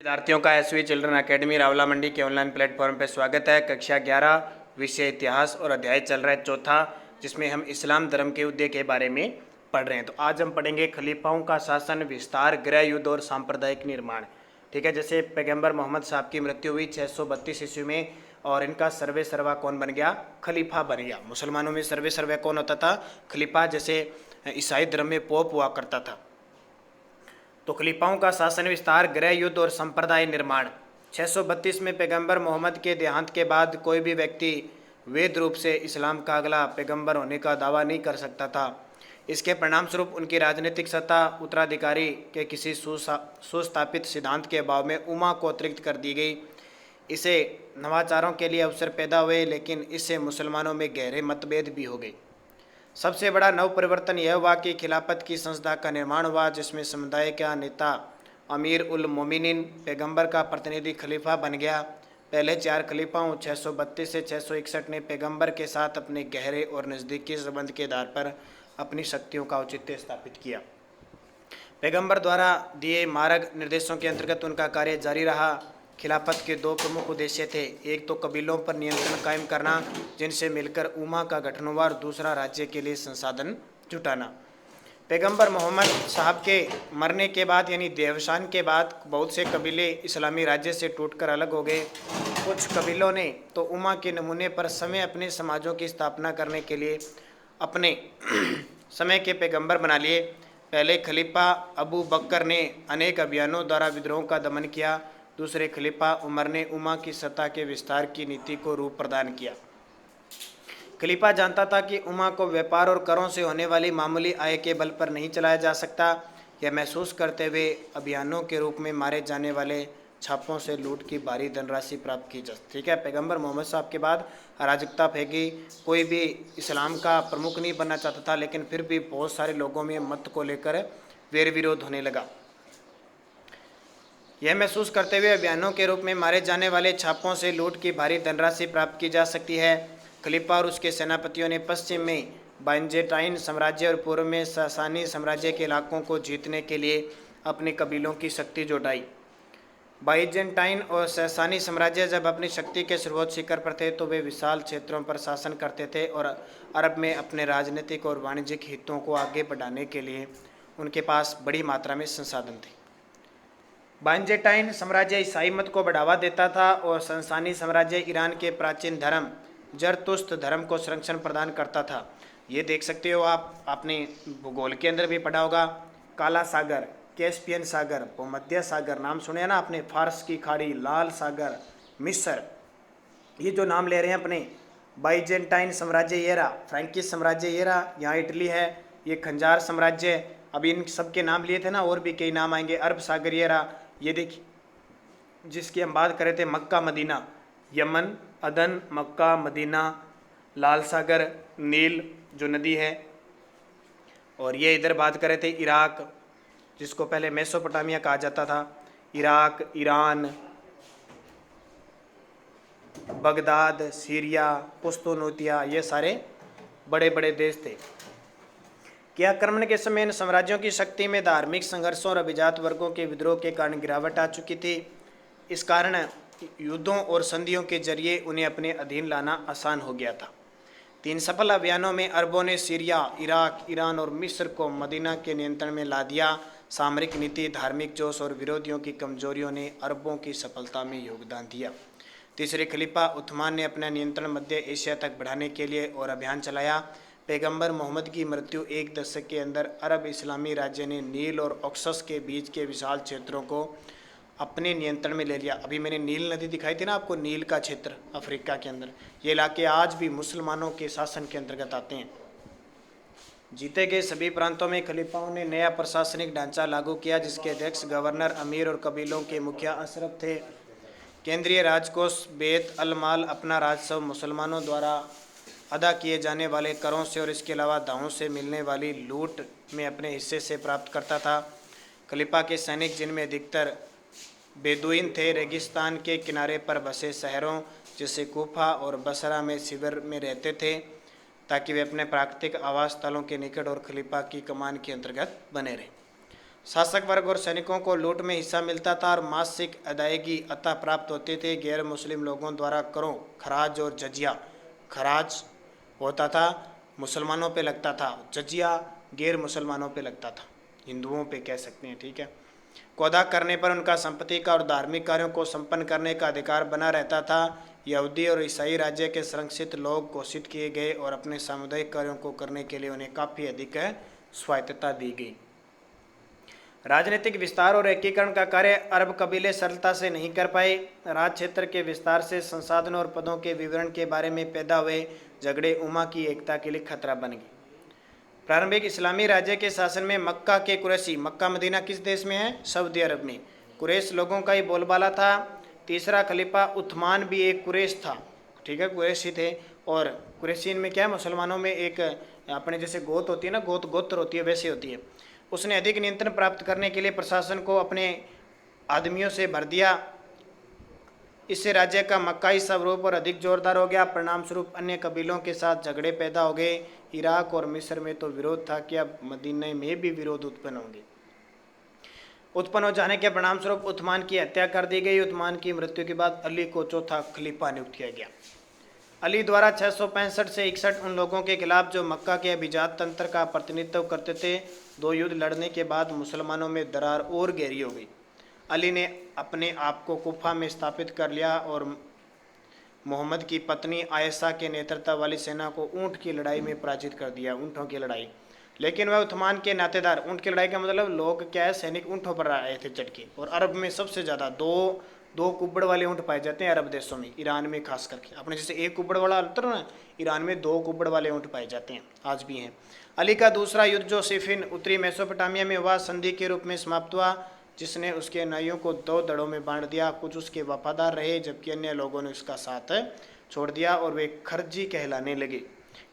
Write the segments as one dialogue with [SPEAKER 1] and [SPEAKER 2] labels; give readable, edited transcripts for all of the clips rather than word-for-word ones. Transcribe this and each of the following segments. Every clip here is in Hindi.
[SPEAKER 1] विद्यार्थियों का एसवी चिल्ड्रन एकेडमी रावला मंडी के ऑनलाइन प्लेटफॉर्म पर स्वागत है। कक्षा 11 विषय इतिहास और अध्याय चल रहा है चौथा, जिसमें हम इस्लाम धर्म के उदय के बारे में पढ़ रहे हैं। तो आज हम पढ़ेंगे खलीफाओं का शासन, विस्तार, गृह युद्ध और सांप्रदायिक निर्माण। ठीक है, जैसे पैगंबर मोहम्मद साहब की मृत्यु हुई 632 ईस्वी में और इनका सर्वे सर्वा कौन बन गया? खलीफा बन गया। मुसलमानों में सर्वे सर्वे कौन होता था? खलीफा। जैसे ईसाई धर्म में पोप हुआ करता था। तो खलीफाओं का शासन, विस्तार, गृह युद्ध और संप्रदाय निर्माण। 632 में पैगंबर मोहम्मद के देहांत के बाद कोई भी व्यक्ति वैध रूप से इस्लाम का अगला पैगंबर होने का दावा नहीं कर सकता था। इसके परिणामस्वरूप उनकी राजनीतिक सत्ता उत्तराधिकारी के किसी सुस्थापित सिद्धांत के अभाव में उम्मा को अतिरिक्त कर दी गई। इसे नवाचारों के लिए अवसर पैदा हुए, लेकिन इससे मुसलमानों में गहरे मतभेद भी हो गए। सबसे बड़ा नव परिवर्तन यह हुआ कि खिलाफत की संस्था का निर्माण हुआ, जिसमें समुदाय का नेता अमीर उल मोमिनीन पैगंबर का प्रतिनिधि खलीफा बन गया। पहले 4 खलीफाओं 632 से 661 ने पैगंबर के साथ अपने गहरे और नज़दीकी संबंध के आधार पर अपनी शक्तियों का औचित्य स्थापित किया। पैगंबर द्वारा दिए मार्ग निर्देशों के अंतर्गत उनका कार्य जारी रहा। खिलाफत के 2 प्रमुख उद्देश्य थे। एक तो कबीलों पर नियंत्रण कायम करना, जिनसे मिलकर उम्मा का गठन हुआ, और दूसरा राज्य के लिए संसाधन जुटाना। पैगंबर मोहम्मद साहब के मरने के बाद यानी देहावसान के बाद बहुत से कबीले इस्लामी राज्य से टूटकर अलग हो गए। कुछ कबीलों ने तो उम्मा के नमूने पर समय अपने समाजों की स्थापना करने के लिए अपने समय के पैगंबर बना लिए। पहले खलीफा अबू बकर ने अनेक अभियानों द्वारा विद्रोह का दमन किया। दूसरे खलीफा उमर ने उम्मा की सत्ता के विस्तार की नीति को रूप प्रदान किया। खलीफा जानता था कि उम्मा को व्यापार और करों से होने वाली मामूली आय के बल पर नहीं चलाया जा सकता। यह महसूस करते हुए अभियानों के रूप में मारे जाने वाले छापों से लूट की भारी धनराशि प्राप्त की जा। ठीक है, पैगंबर मोहम्मद साहब के बाद अराजकता फैली। कोई भी इस्लाम का प्रमुख नहीं बनना चाहता था, लेकिन फिर भी बहुत सारे लोगों में मत को लेकर वैर विरोध होने लगा। यह महसूस करते हुए अभियानों के रूप में मारे जाने वाले छापों से लूट की भारी धनराशि प्राप्त की जा सकती है। खलीफा और उसके सेनापतियों ने पश्चिम में बाइजेंटाइन साम्राज्य और पूर्व में सासानी साम्राज्य के इलाकों को जीतने के लिए अपने कबीलों की शक्ति जुटाई। बाइजेंटाइन और सासानी साम्राज्य जब अपनी शक्ति के सर्वोच्च शिखर पर थे तो वे विशाल क्षेत्रों पर शासन करते थे और अरब में अपने राजनीतिक और वाणिज्यिक हितों को आगे बढ़ाने के लिए उनके पास बड़ी मात्रा में संसाधन थे। बाइजेंटाइन साम्राज्य ईसाई मत को बढ़ावा देता था और सासानी साम्राज्य ईरान के प्राचीन धर्म जरतुस्त धर्म को संरक्षण प्रदान करता था। ये देख सकते हो आप, आपने भूगोल के अंदर भी पढ़ा होगा। काला सागर, कैस्पियन सागर, भूमध्य सागर नाम सुने ना आपने, फारस की खाड़ी, लाल सागर, मिस्र, ये जो नाम ले रहे हैं अपने। बाइजेंटाइन साम्राज्य ये रहा, फ्रैंकिश साम्राज्य ये रहा, यहाँ इटली है, ये खंजार साम्राज्य। अभी इन सब के नाम लिए थे ना, और भी कई नाम आएंगे। अरब सागर ये रहा, ये देखिए, जिसकी हम बात करे थे मक्का मदीना, यमन, अदन, मक्का, मदीना, लाल सागर, नील जो नदी है। और ये इधर बात करे थे इराक, जिसको पहले मेसोपोटामिया कहा जाता था। इराक, ईरान, बगदाद, सीरिया, पुस्तुनूतिया, ये सारे बड़े बड़े देश थे। कि आक्रमण के समय इन साम्राज्यों की शक्ति में धार्मिक संघर्षों और अभिजात वर्गों के विद्रोह के कारण गिरावट आ चुकी थी। इस कारण युद्धों और संधियों के जरिए उन्हें अपने अधीन लाना आसान हो गया था। 3 सफल अभियानों में अरबों ने सीरिया, इराक, ईरान और मिस्र को मदीना के नियंत्रण में ला दिया। सामरिक नीति, धार्मिक जोश और विरोधियों की कमजोरियों ने अरबों की सफलता में योगदान दिया। तीसरे खलीफा उस्मान ने अपना नियंत्रण मध्य एशिया तक बढ़ाने के लिए और अभियान चलाया। पैगंबर मोहम्मद की मृत्यु 1 दशक के अंदर अरब इस्लामी राज्य ने नील और ऑक्सस के बीच के विशाल क्षेत्रों को अपने नियंत्रण में ले लिया। अभी मैंने नील नदी दिखाई थी ना आपको, नील का क्षेत्र अफ्रीका के अंदर, ये इलाके आज भी मुसलमानों के शासन के अंतर्गत आते हैं। जीते गए सभी प्रांतों में खलीफाओं ने नया प्रशासनिक ढांचा लागू किया, जिसके अध्यक्ष गवर्नर, अमीर और कबीलों के मुखिया अशरफ थे। केंद्रीय राजकोष बैत अल माल अपना राजस्व मुसलमानों द्वारा अदा किए जाने वाले करों से और इसके अलावा दावों से मिलने वाली लूट में अपने हिस्से से प्राप्त करता था। खलीफा के सैनिक, जिनमें अधिकतर बेदुइन थे, रेगिस्तान के किनारे पर बसे शहरों जैसे कूफा और बसरा में शिविर में रहते थे, ताकि वे अपने प्राकृतिक आवास स्थलों के निकट और खलीफा की कमान के अंतर्गत बने रहें। शासक वर्ग और सैनिकों को लूट में हिस्सा मिलता था और मासिक अदायगी अतः प्राप्त होते थे। गैर मुस्लिम लोगों द्वारा करों, खराज और जजिया, खराज होता था मुसलमानों पे लगता था, जजिया गैर मुसलमानों पे लगता था, हिंदुओं पे कह सकते हैं, ठीक है। को अदा करने पर उनका संपत्ति का और धार्मिक कार्यों को संपन्न करने का अधिकार बना रहता था। यहूदी और ईसाई राज्य के संरक्षित लोग घोषित किए गए और अपने सामुदायिक कार्यों को करने के लिए उन्हें काफ़ी अधिक स्वायत्तता दी गई। राजनीतिक विस्तार और एकीकरण का कार्य अरब कबीले सरलता से नहीं कर पाए। राज क्षेत्र के विस्तार से संसाधनों और पदों के विवरण के बारे में पैदा हुए झगड़े उम्मा की एकता के लिए खतरा बन गए। प्रारंभिक इस्लामी राज्य के शासन में मक्का के कुरैशी, मक्का मदीना किस देश में है? सऊदी अरब में। कुरैश लोगों का ही बोलबाला था। तीसरा खलीफा उस्मान भी एक कुरैश था, ठीक है, कुरैशी थे। और कुरैशीन में क्या है, मुसलमानों में एक अपने जैसे गोत होती है ना, गोत्र होती है, वैसे होती है। उसने अधिक नियंत्रण प्राप्त करने के लिए प्रशासन को अपने आदमियों से भर दिया। इससे राज्य का मक्काई स्वरूप और अधिक जोरदार हो गया। परिणाम स्वरूप अन्य कबीलों के साथ झगड़े पैदा हो गए। इराक और मिस्र में तो विरोध था कि अब मदीने में भी विरोध उत्पन्न होंगे। उत्पन्न हो जाने के परिणाम स्वरूप उस्मान की हत्या कर दी गई। उस्मान की मृत्यु के बाद अली को चौथा खलीफा नियुक्त किया गया। अली द्वारा 665 से 61 उन लोगों के खिलाफ जो मक्का के अभिजात तंत्र का प्रतिनिधित्व करते थे। दो युद्ध लड़ने के बाद मुसलमानों में दरार और गहरी हो गई। अली ने अपने आप को कुफा में स्थापित कर लिया और मोहम्मद की पत्नी आयशा के नेतृत्व वाली सेना को ऊँट की लड़ाई में पराजित कर दिया, ऊँटों की लड़ाई। लेकिन वह उस्मान के नातेदार, ऊँट की लड़ाई का मतलब लोग क्या है, सैनिक ऊँटों पर आए थे चढ़ के। और अरब में सबसे ज़्यादा दो कुब्बड़ वाले ऊँट पाए जाते हैं अरब देशों में, ईरान में खास करके। अपने जैसे एक कुब्बड़ वाला अंतर ना, ईरान में 2 कुब्बड़ वाले ऊँट पाए जाते हैं, आज भी हैं। अली का दूसरा युद्ध जो सिफिन उत्तरी मेसोपोटामिया में हुआ, संधि के रूप में समाप्त हुआ, जिसने उसके अनुयायियों को 2 दड़ों में बांट दिया। कुछ उसके वफादार रहे जबकि अन्य लोगों ने उसका साथ छोड़ दिया और वे खर्जी कहलाने लगे।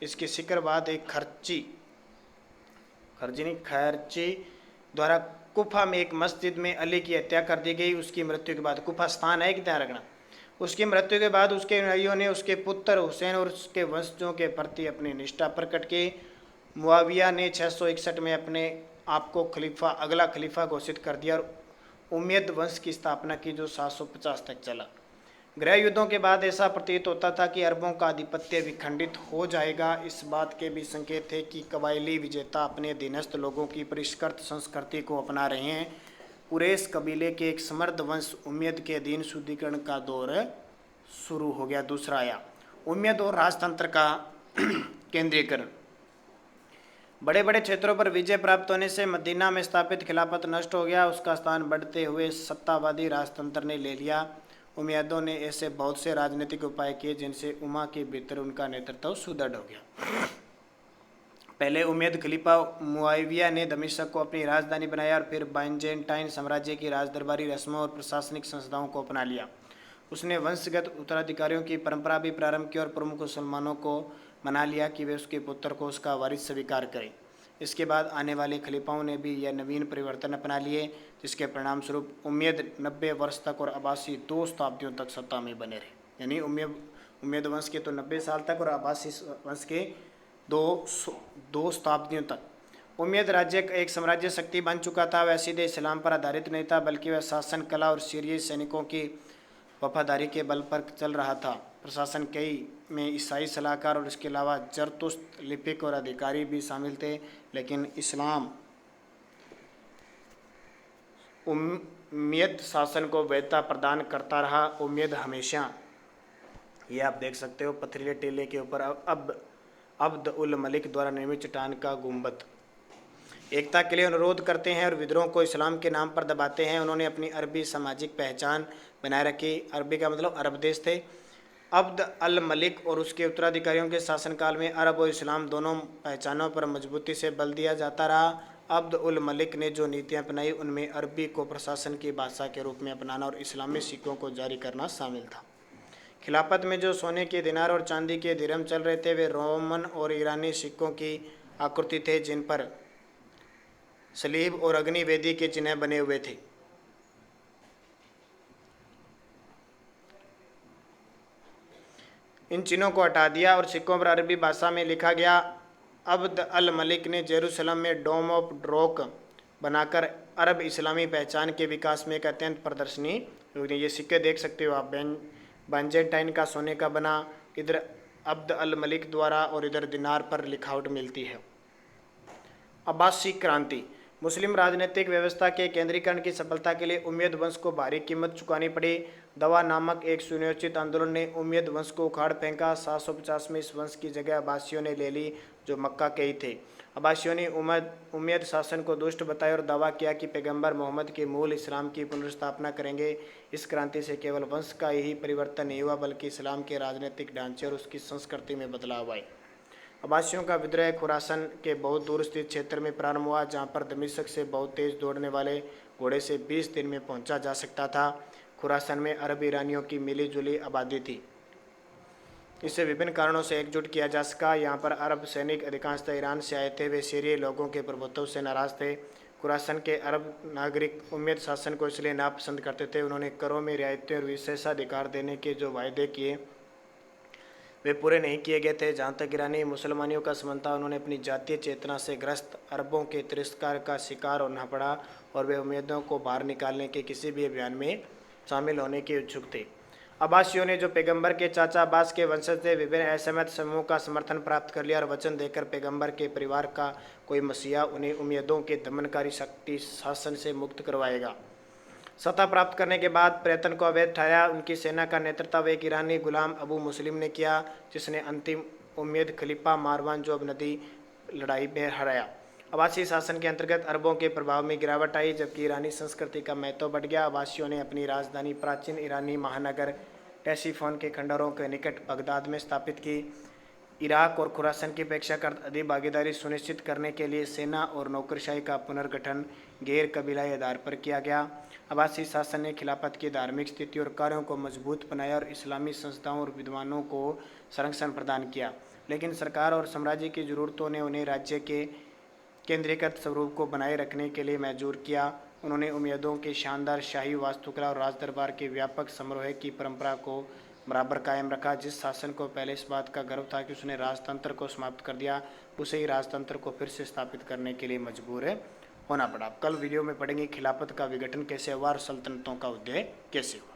[SPEAKER 1] इसके शिकर बाद एक खर्ची द्वारा कुफा में एक मस्जिद में अली की हत्या कर दी गई। उसकी मृत्यु के बाद, कुफा स्थान है कि ध्यान रखना, उसकी मृत्यु के बाद उसके अनुयायियों ने उसके पुत्र हुसैन और उसके वंशजों के प्रति अपनी निष्ठा प्रकट की। मुआविया ने 661 में अपने आप को अगला खलीफा घोषित कर दिया और उमैयद वंश की स्थापना की जो 750 तक चला। गृह युद्धों के बाद ऐसा प्रतीत होता था कि अरबों का आधिपत्य विखंडित हो जाएगा। इस बात के भी संकेत थे कि कबायली विजेता अपने अधीनस्थ लोगों की परिष्कृत संस्कृति को अपना रहे हैं। कुरैश कबीले के एक समृद्ध वंश उमैयद के अधीन शुद्धिकरण का दौर शुरू हो गया। दूसरा आया उमैयद और राजतंत्र का केंद्रीकरण। बड़े बड़े क्षेत्रों पर विजय प्राप्त होने से मदीना में स्थापित खिलाफत नष्ट हो गया। उसका स्थान बढ़ते हुए सत्तावादी राजतंत्र ने ले लिया। उमैयदों ने ऐसे बहुत से राजनीतिक उपाय किए जिनसे उम्मा के भीतर उनका नेतृत्व सुदृढ़ हो गया। पहले उमैयद खलीफा मुआविया ने दमिश्क को अपनी राजधानी बनाया और फिर बाइजेंटाइन साम्राज्य की राजदरबारी रस्मों और प्रशासनिक संस्थाओं को अपना लिया। उसने वंशगत उत्तराधिकारियों की परंपरा भी प्रारंभ की और प्रमुख मुसलमानों को मना लिया कि वे उसके पुत्र को उसका वारिस स्वीकार करें। इसके बाद आने वाले खलीफाओं ने भी यह नवीन परिवर्तन अपना लिए, जिसके परिणाम स्वरूप उमैयद 90 वर्ष तक और अब्बासी 2 शताब्दियों तक सत्ता में बने रहे। यानी उमैयद वंश के तो 90 साल तक और अब्बासी वंश के 2 शताब्दियों तक। उमैयद राज्य एक साम्राज्य शक्ति बन चुका था। वह सीधे इस्लाम पर आधारित नहीं था, बल्कि वह शासन कला और सीरियाई सैनिकों की वफादारी के बल पर चल रहा था। प्रशासन कई में ईसाई सलाहकार और इसके अलावा जरतुस्त लिपिक और अधिकारी भी शामिल थे, लेकिन इस्लाम उमैयद शासन को वैधता प्रदान करता रहा। उमैयद हमेशा, ये आप देख सकते हो पथरीले टीले के ऊपर अब्द उल मलिक द्वारा निर्मित चट्टान का गुंबद, एकता के लिए अनुरोध करते हैं और विद्रोह को इस्लाम के नाम पर दबाते हैं। उन्होंने अपनी अरबी सामाजिक पहचान बनाए रखी। अरबी का मतलब अरब देश थे। अब्द अल मलिक और उसके उत्तराधिकारियों के शासनकाल में अरब और इस्लाम दोनों पहचानों पर मजबूती से बल दिया जाता रहा। अब्द उल मलिक ने जो नीतियाँ अपनाई उनमें अरबी को प्रशासन की भाषा के रूप में अपनाना और इस्लामी सिक्कों को जारी करना शामिल था। खिलाफत में जो सोने के दिनार और चांदी के दिरहम चल रहे थे वे रोमन और ईरानी सिक्कों की आकृति थे, जिन पर सलीब और अग्नि वेदी के चिन्ह बने हुए थे। इन चिन्हों को हटा दिया और सिक्कों पर अरबी भाषा में लिखा गया। अब्द अल मलिक ने जेरूसलम में डोम ऑफ रॉक बनाकर अरब इस्लामी पहचान के विकास में एक अत्यंत प्रदर्शनी योगदान। ये सिक्के देख सकते हो आप, बाइजेंटाइन का सोने का बना, इधर अब्द अल मलिक द्वारा और इधर दिनार पर लिखावट मिलती है। अब्बासी क्रांति, मुस्लिम राजनीतिक व्यवस्था के केंद्रीकरण की सफलता के लिए उमैयद वंश को भारी कीमत चुकानी पड़ी। दवा नामक एक सुनियोजित आंदोलन ने उमैयद वंश को उखाड़ फेंका। 750 में इस वंश की जगह अब्बासियों ने ले ली, जो मक्का के ही थे। अब्बासियों ने उमैयद शासन को दुष्ट बताया और दावा किया कि पैगंबर मोहम्मद के मूल इस्लाम की पुनर्स्थापना करेंगे। इस क्रांति से केवल वंश का ही परिवर्तन नहीं हुआ, बल्कि इस्लाम के राजनीतिक ढांचे और उसकी संस्कृति में बदलाव आए। अब्बासियों का विद्रोह खुरासन के बहुत दूर स्थित क्षेत्र में प्रारंभ हुआ, जहां पर दमिश्क से बहुत तेज दौड़ने वाले घोड़े से 20 दिन में पहुंचा जा सकता था। खुरासन में अरब ईरानियों की मिली जुली आबादी थी, इसे विभिन्न कारणों से एकजुट किया जा सका। यहाँ पर अरब सैनिक अधिकांशतः ईरान से आए थे, वे सीरिय लोगों के प्रभुत्व से नाराज थे। खुरासन के अरब नागरिक उमैयद शासन को इसलिए नापसंद करते थे। उन्होंने करों में रियायतें और विशेषाधिकार देने के जो वायदे किए वे पूरे नहीं किए गए थे। जहाँ तक ईरानी मुसलमानियों का संबंध था, उन्होंने अपनी जातीय चेतना से ग्रस्त अरबों के तिरस्कार का शिकार होना पड़ा और वे उम्मीदों को बाहर निकालने के किसी भी अभियान में शामिल होने के इच्छुक थे। अब्बासियों ने, जो पैगंबर के चाचा अब्बास के वंशज थे, विभिन्न असहमत समूहों का समर्थन प्राप्त कर लिया और वचन देकर पैगंबर के परिवार का कोई मसीहा उन्हें उम्मीदों के दमनकारी शक्ति शासन से मुक्त करवाएगा। सत्ता प्राप्त करने के बाद प्रयत्न को अवैध ठहराया। उनकी सेना का नेतृत्व एक ईरानी गुलाम अबू मुस्लिम ने किया, जिसने अंतिम उम्मीद खलीफा मारवान जो अब नदी लड़ाई में हराया। अब्बासी शासन के अंतर्गत अरबों के प्रभाव में गिरावट आई, जबकि ईरानी संस्कृति का महत्व बढ़ गया। अब्बासियों ने अपनी राजधानी प्राचीन ईरानी महानगर टेसिफोन के खंडरों के निकट बगदाद में स्थापित की। इराक और खुरासन की अपेक्षाकृत अधिक भागीदारी सुनिश्चित करने के लिए सेना और नौकरशाही का पुनर्गठन गैर कबीलाई आधार पर किया गया। अब्बासी शासन ने खिलाफत की धार्मिक स्थिति और कार्यों को मजबूत बनाया और इस्लामी संस्थाओं और विद्वानों को संरक्षण प्रदान किया, लेकिन सरकार और साम्राज्य की ज़रूरतों ने उन्हें राज्य के केंद्रीकृत स्वरूप को बनाए रखने के लिए मजबूर किया। उन्होंने उम्मीदों के शानदार शाही वास्तुकला और राजदरबार के व्यापक समारोह की परंपरा को बराबर कायम रखा। जिस शासन को पहले इस बात का गर्व था कि उसने राजतंत्र को समाप्त कर दिया, उसे ही राजतंत्र को फिर से स्थापित करने के लिए मजबूर होना पड़ा। कल वीडियो में पढ़ेंगे खिलाफत का विघटन कैसे हुआ और सल्तनतों का उदय कैसे हुआ।